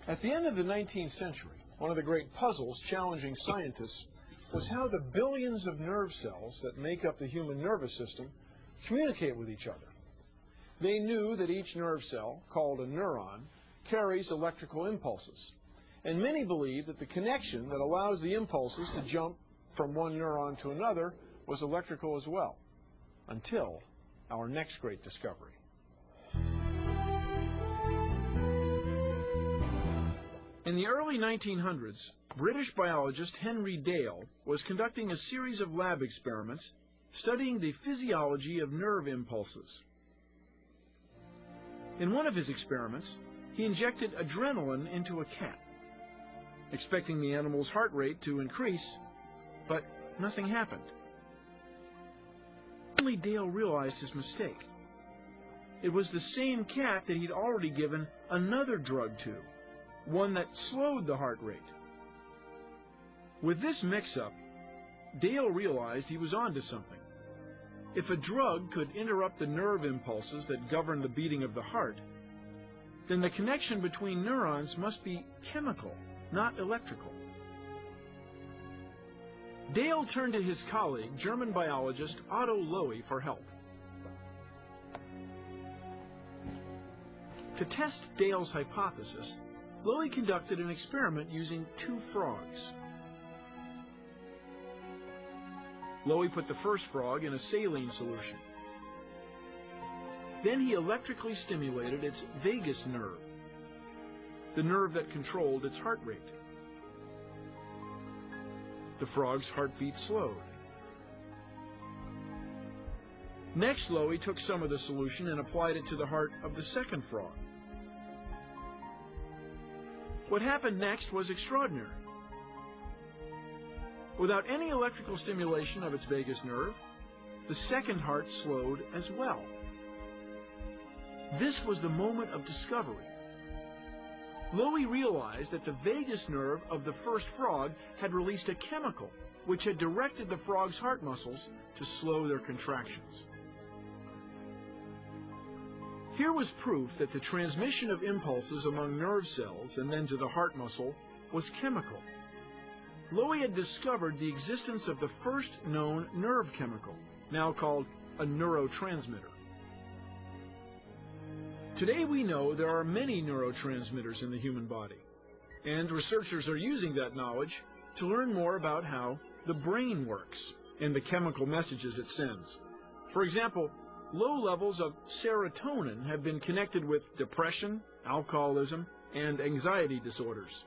At the end of the 19th century, one of the great puzzles challenging scientists was how the billions of nerve cells that make up the human nervous system communicate with each other. They knew that each nerve cell, called a neuron, carries electrical impulses, and many believed that the connection that allows the impulses to jump from one neuron to another was electrical as well, until our next great discovery. In the early 1900s, British biologist Henry Dale was conducting a series of lab experiments studying the physiology of nerve impulses. In one of his experiments, he injected adrenaline into a cat, expecting the animal's heart rate to increase, but nothing happened. Suddenly Dale realized his mistake. It was the same cat that he'd already given another drug to, one that slowed the heart rate. With this mix-up, Dale realized he was onto something. If a drug could interrupt the nerve impulses that govern the beating of the heart, then the connection between neurons must be chemical, not electrical. Dale turned to his colleague, German biologist Otto Lowy, for help. To test Dale's hypothesis, Lowy conducted an experiment using two frogs. Lowy put the first frog in a saline solution. Then he electrically stimulated its vagus nerve, the nerve that controlled its heart rate. The frog's heartbeat slowed. Next, Lowy took some of the solution and applied it to the heart of the second frog. What happened next was extraordinary. Without any electrical stimulation of its vagus nerve, the second heart slowed as well. This was the moment of discovery. Lowy realized that the vagus nerve of the first frog had released a chemical which had directed the frog's heart muscles to slow their contractions. Here was proof that the transmission of impulses among nerve cells and then to the heart muscle was chemical. Lowy had discovered the existence of the first known nerve chemical, now called a neurotransmitter. Today we know there are many neurotransmitters in the human body, and researchers are using that knowledge to learn more about how the brain works and the chemical messages it sends. For example, low levels of serotonin have been connected with depression, alcoholism, and anxiety disorders.